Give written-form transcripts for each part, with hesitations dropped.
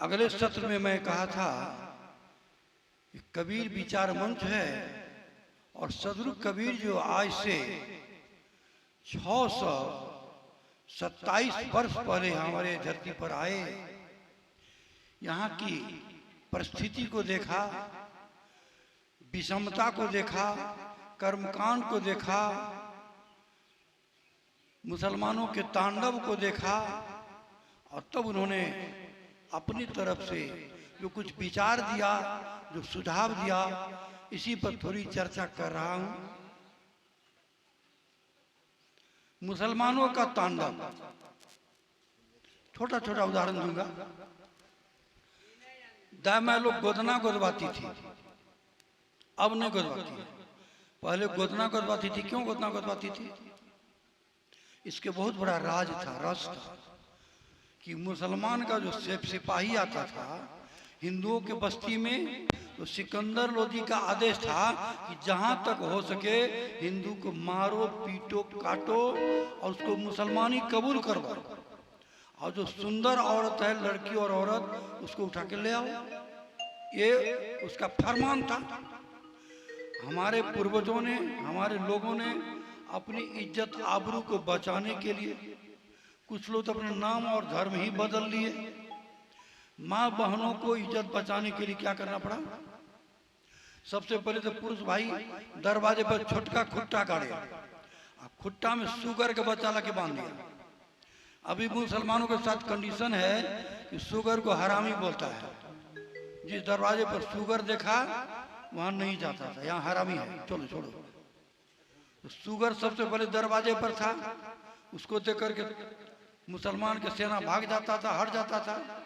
अगले सत्र में मैं कहा था कि कबीर विचार मंच है और सदगुरु कबीर जो आज से 627 वर्ष पहले हमारे धरती पर आए, यहाँ की परिस्थिति को देखा, विषमता को देखा, कर्मकांड को देखा, मुसलमानों के तांडव को देखा और तब उन्होंने अपनी तरफ से जो कुछ विचार दिया, जो सुझाव दिया, इसी पर थोड़ी चर्चा कर रहा हूं। मुसलमानों का तांडव, छोटा छोटा उदाहरण दूंगा। दाई लोग गोदना गोदवाती थी, अब नहीं गोदवाती है। पहले गोदना गोदवाती थी। क्यों गोदना गोदवाती थी? इसके बहुत बड़ा राज था, रस था कि मुसलमान का जो सिपाही आता था हिंदुओं के बस्ती में, तो सिकंदर लोदी का आदेश था कि जहां तक हो सके हिंदू को मारो, पीटो, काटो और उसको मुसलमानी कबूल करवाओ, और जो सुंदर औरत है, लड़की और औरत, उसको उठा के ले आओ। ये उसका फरमान था। हमारे पूर्वजों ने, हमारे लोगों ने अपनी इज्जत आबरू को बचाने के लिए, कुछ लोग तो अपने नाम और धर्म ही बदल लिए। माँ बहनों को इज्जत बचाने के लिए क्या करना पड़ा? सबसे पहले तो पुरुष भाई दरवाजे पर छोटका खुट्टा गाड़े, खुट्टा में सुगर का बच्चा ला के बांध दिया। अभी मुसलमानों के साथ कंडीशन है कि सुगर को हरामी बोलता है। जिस दरवाजे पर सुगर देखा वहां नहीं जाता था, यहाँ हरामी है, चलो छोड़ो। तो सुगर सबसे पहले दरवाजे पर था, उसको देख करके मुसलमान के सेना भाग जाता था, हट जाता था।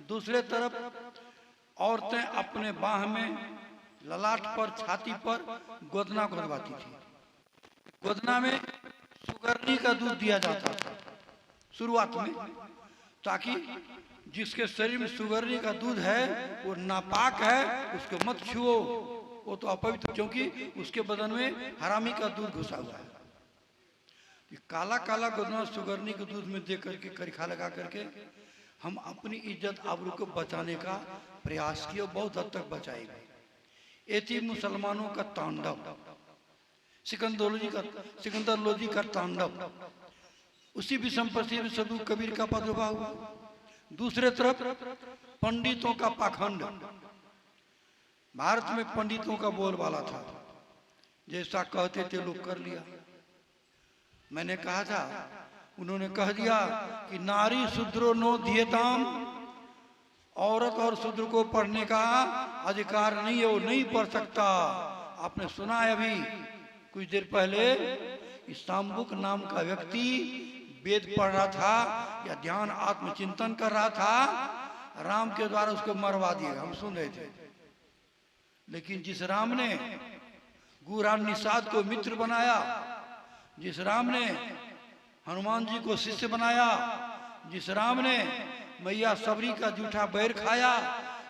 दूसरे तरफ औरतें अपने बाह में, ललाट पर, छाती पर गोदना गोदवाती थी। गोदना में सुगरनी का दूध दिया जाता था शुरुआत में, ताकि जिसके शरीर में सुगरनी का दूध है वो नापाक है, उसको मत छुओ, वो तो अपवित्र, क्योंकि उसके बदन में हरामी का दूध घुसा हुआ है। काला काला गोदना सुगरनी के दूध में दे करके करिखा लगा करके हम अपनी इज्जत आबरू को बचाने का प्रयास किए, बहुत हद तक बचाएगा। ये थी मुसलमानों का तांडव, सिकंदर लोदी का तांडव। उसी विषम परिस्थिति में सदगुरु कबीर का प्रादुर्भाव हुआ। दूसरे तरफ पंडितों का पाखंड। भारत में पंडितों का बोलबाला था, जैसा कहते थे लोग कर लिया। मैंने कहा था, उन्होंने कह दिया कि नारी शूद्रो नो धियताम, औरत और शूद्र को पढ़ने का अधिकार नहीं है, वो नहीं पढ़ सकता। आपने सुना है अभी कुछ देर पहले इस्ताम्बुक नाम का व्यक्ति वेद पढ़ रहा था या ध्यान आत्मचिंतन कर रहा था, राम के द्वारा उसको मरवा दिया, हम सुन रहे थे। लेकिन जिस राम ने गुरान निषाद को मित्र बनाया, जिस राम ने हनुमान जी को शिष्य बनाया, जिस राम ने मैया सबरी का जूठा बैर खाया,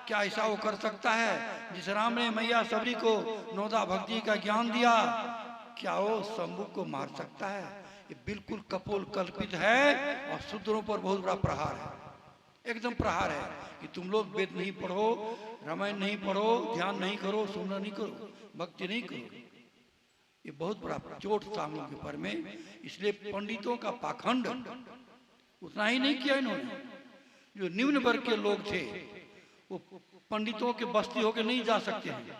क्या ऐसा वो कर सकता है? जिस राम ने मैया सबरी को नौदा भक्ति का ज्ञान दिया, क्या वो शंभु को मार सकता है? ये बिल्कुल कपोल कल्पित है और शूद्रों पर बहुत बड़ा प्रहार है, एकदम प्रहार है कि तुम लोग वेद नहीं पढ़ो, रामायण नहीं पढ़ो, ध्यान नहीं करो, सुमरन नहीं करो, भक्ति नहीं करो। ये बहुत बड़ा चोट था हम लोग के पर में। इसलिए पंडितों का पाखंड उतना ही नहीं किया इन्होंने। जो निम्न वर्ग के लोग थे वो पंडितों के बस्ती होकर नहीं जा सकते हैं।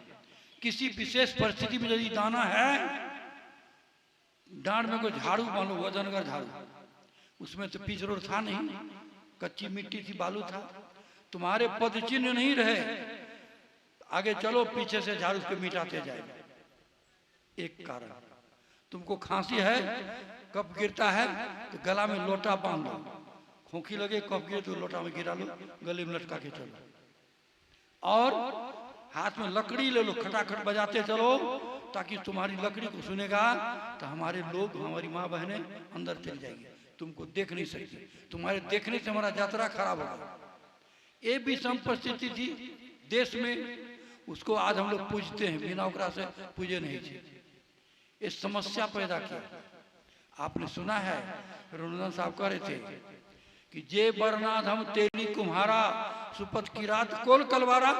किसी विशेष परिस्थिति में यदि जाना है, डांड में कोई झाड़ू मान लो, वजनगर झाड़ू, उसमें तो पिच रोड था नहीं, कच्ची मिट्टी थी, बालू था, तुम्हारे पद चिन्ह नहीं रहे, आगे चलो, पीछे से झाड़ू उसको मिटाते जाएगा। एक कारण, तुमको खांसी है, कफ गिरता है तो गला में लोटा बांध लो, खोखी लगे, कफ गिरे तो लोटा में गिरा लो, गले में लटका के चलो, और हाथ में लकड़ी ले लो, खटाखट बजाते चलो, ताकि तुम्हारी लकड़ी को सुनेगा तो हमारे लोग, हमारी माँ बहनें अंदर चली जाएगी, तुमको देख नहीं सकती, तुम्हारे देखने से हमारा यात्रा खराब होगा। ये भी सम परिस्थिति थी देश में, उसको आज हम लोग पूजते हैं, बिना ओकरा से पूजे नहीं थे। ये समस्या पैदा किया। आपने सुना है रघुनंदन साहब कह रहे थे कि जे बरनाथ हम तेरी कुम्हारा, सुपथ किरात कोल कलवारा,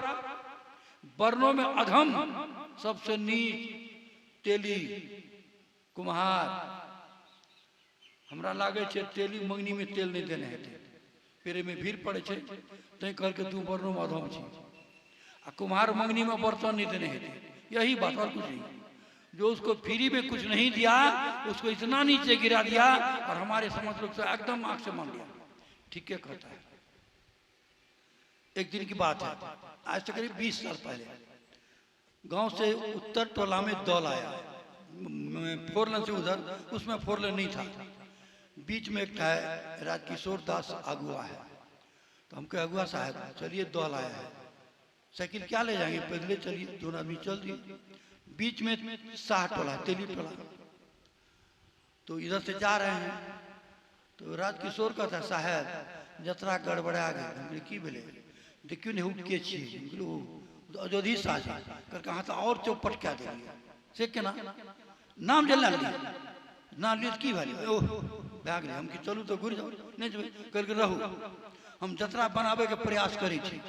वर्णों में अधम सबसे नीच तेली कुम्हार। हमरा लागे छे तेली मंगनी में तेल नहीं देने हेते, पेरे में भीड़ पड़े छे तै करके तू वर्णों में अधम छी। आ कुम्हार मंगनी में बर्तन नहीं देने हेते, यही बात और कुछ नहीं। जो उसको फ्री में कुछ नहीं दिया उसको इतना नीचे गिरा दिया और हमारे समाज लोग से एकदम आंख से मान लिया। ठीक है कहता है। एक दिन की बात है, आज से करीब 20 साल पहले गांव से उत्तर टोला में दौल आया, फोर लेन से उधर, उसमें फोर लेन नहीं था। बीच में एक था राजकिशोर दास अगुआ है, तो हम कहे अगुआ साहब चलिए दौल आया है, साइकिल क्या ले जाएंगे, पैदले चलिए। दोनों आदमी चल दिए। बीच में शाह टोला तेली टोला, तो इधर से जा रहे हैं तो राजकिशोर का था साहब जतरा गड़बड़ा गए की बोले देखियो नहीं उठ के अयोधी शाह कर कहा था और चौपट क्या दे से के नाम जलना ना लिए की भाई ओह भाग रहे हम कि चलू तो घुर जाओ नहीं जब करके रहू। हम जतरा बनावे के प्रयास करी थी,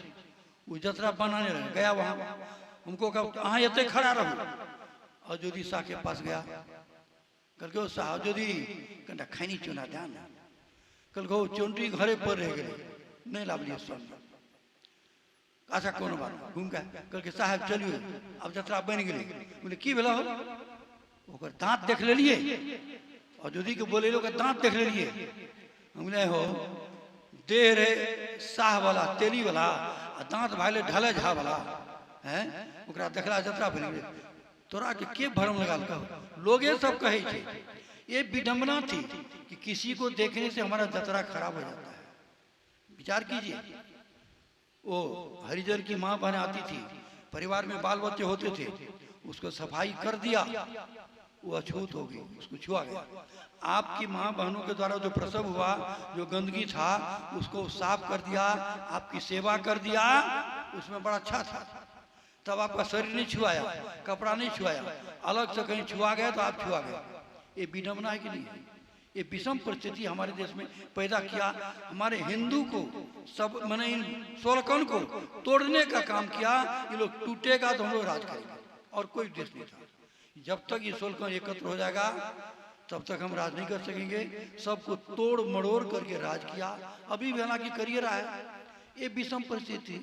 वो जतरा बनाने रहे गया वहां, हमको कहा अहाँ ये खड़ा रहो। अयोधी शाह के पास गया, कल के शाह अयोधी कंटा खैनी चुना ध्यान, कल को चुनरी घरे पर रह गए नहीं लाभलिए सब। अच्छा कौन बात घूम के कल के साहब चलिए अब जतरा बन गई। बोले की भेला हो, ओकर दांत देख ले लिए। अयोधी के बोले लोग दांत देख ले लिए। हमने हो देह रे शाह वाला तेली वाला दांत भाले ढले झा वाला है, ओकरा देखला जतरा बन गई। तोरा के भरम लगा कहो लोग ये सब कहे थे। ये विडंबना थी कि किसी को देखने से हमारा जतरा खराब हो जाता है। विचार कीजिए, वो हरिजन की माँ बहन आती थी, परिवार में बाल बच्चे होते थे, उसको सफाई कर दिया, वो अछूत हो गई, उसको छुआ गया। आपकी माँ बहनों के द्वारा जो प्रसव हुआ, जो गंदगी था उसको साफ कर दिया, आपकी सेवा कर दिया, उसमें बड़ा अच्छा था। तब आपका शरीर नहीं छुआया, कपड़ा नहीं छुआया, अलग से कहीं छुआ गया तो आप छुआ गए। ये विडंबना है कि नहीं? ये विषम परिस्थिति हमारे देश में पैदा किया। हमारे हिंदू को सब मैंने इन सोलकन को तोड़ने का काम किया। ये लोग टूटेगा तो हम लोग राज करेंगे, और कोई देश नहीं था। जब तक ये सोलकन एकत्र हो जाएगा तब तक हम राज नहीं कर सकेंगे। सबको तोड़ मड़ोड़ करके राज किया, अभी भी हालांकि करिए रहा है। ये विषम परिस्थिति।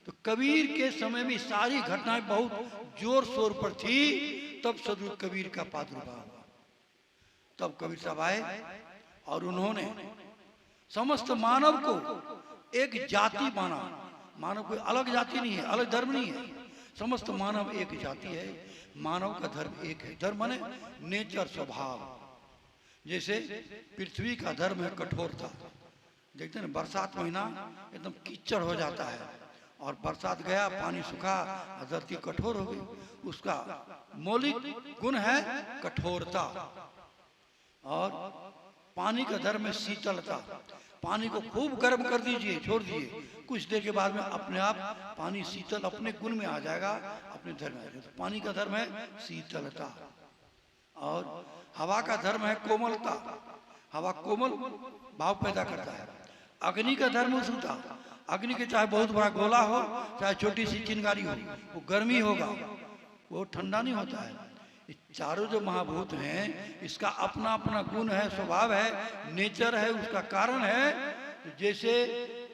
तो कबीर के समय में सारी घटनाएं बहुत जोर शोर पर थी, तब सदगुरु कबीर का प्रादुर्भाव हुआ। तब कबीर साहब आए और उन्होंने समस्त मानव को एक जाति माना। मानव कोई अलग जाति नहीं है, अलग धर्म नहीं है, समस्त मानव एक जाति है। मानव का धर्म एक है। धर्म माने नेचर, स्वभाव। जैसे पृथ्वी का धर्म है कठोरता। देखते हैं बरसात महीना एकदम कीचड़ हो जाता है, और बरसात गया पानी सूखा, धरती कठोर हो गई। उसका मौलिक गुण है कठोरता। और पानी का धर्म है शीतलता। पानी को खूब गर्म कर दीजिए, छोड़ दीजिए, कुछ देर के बाद में अपने आप पानी शीतल अपने गुण में आ जाएगा, अपने धर्म में आ जाएगा। तो पानी का धर्म है शीतलता। और हवा का धर्म है कोमलता। हवा कोमल भाव पैदा करता है। अग्नि का धर्म उष्णता। अग्नि के चाहे बहुत बड़ा गोला हो, चाहे छोटी सी चिंगारी हो, वो गर्मी होगा, वो ठंडा नहीं होता है। चारों जो महाभूत हैं इसका अपना अपना गुण है, स्वभाव है, नेचर है, उसका कारण है। जैसे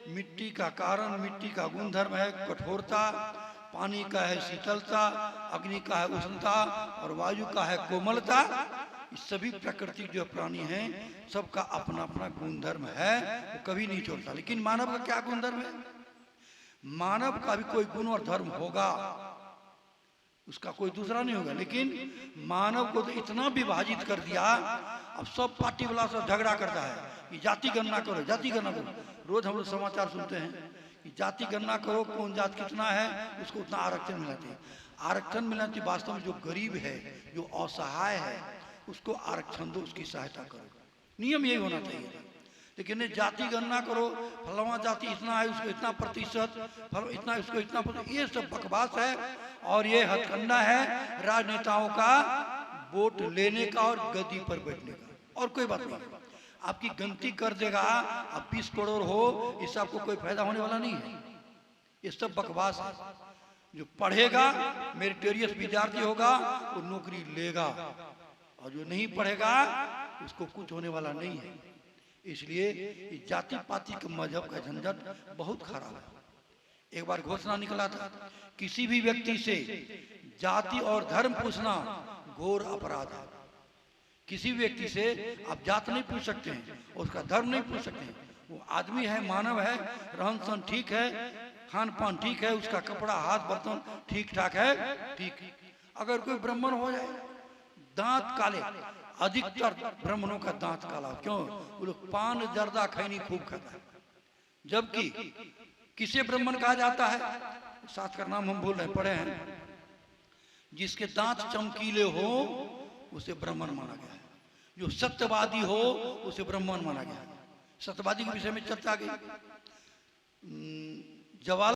मिट्टी का कारण, मिट्टी का गुण धर्म है कठोरता, पानी का है शीतलता, अग्नि का है उष्णता, और वायु का है कोमलता। सभी प्राकृतिक जो प्राणी हैं सबका अपना अपना गुण धर्म है, वो कभी नहीं छोड़ता। लेकिन मानव का क्या गुण धर्म है? मानव का भी कोई गुण और धर्म होगा, उसका कोई दूसरा नहीं होगा। लेकिन मानव को तो इतना विभाजित कर दिया, अब सब पार्टी वाला सब झगड़ा करता है कि जाति गणना करो, जाति गणना करो। रोज हम लोग समाचार सुनते हैं कि जाति गणना करो, कौन जात कितना है, उसको उतना आरक्षण मिलाते हैं। आरक्षण मिलाते वास्तव में जो गरीब है, जो असहाय है, उसको आरक्षण दो, उसकी सहायता करो। नियम यही होना चाहिए। लेकिन जाति गणना करो, फलवा जाति इतना है, उसको इतना प्रतिशत, फल इतना, उसको इतना प्रतिशत, ये सब बकवास है। और ये हथकंडा है राजनेताओं का वोट लेने का और गद्दी पर बैठने का, और कोई बात नहीं। आपकी गिनती कर देगा, आप 20 करोड़ हो, इससे आपको कोई फायदा होने वाला नहीं है। ये सब बकवास है। जो पढ़ेगा, मेरिटोरियस विद्यार्थी होगा, वो नौकरी लेगा, और जो नहीं पढ़ेगा उसको कुछ होने वाला नहीं है। इसलिए जाति पाति के मजहब का झंझट बहुत खराब है। एक बार घोषणा निकला था, किसी भी व्यक्ति से जाति और धर्म पूछना घोर अपराध है। किसी भी व्यक्ति से आप जात नहीं पूछ सकते हैं, उसका धर्म नहीं पूछ सकते हैं। वो आदमी है, मानव है, रहन सहन ठीक है, खान पान ठीक है, उसका कपड़ा हाथ बर्तन ठीक ठाक है, ठीक। अगर कोई ब्राह्मण हो जाए, दांत काले, अधिकतर ब्राह्मणों का दांत काला, क्यों? वो लोग पान जर्दा खैनी खूब खाता है। जबकि किसे ब्राह्मण कहा जाता है? शास्त्र का नाम हम बोल रहे हैं, पढ़े हैं, जिसके दांत चमकीले हो उसे ब्राह्मण माना गया है। जो सत्यवादी हो उसे ब्राह्मण माना गया है। सत्यवादी के विषय में चर्चा गई। जवाहर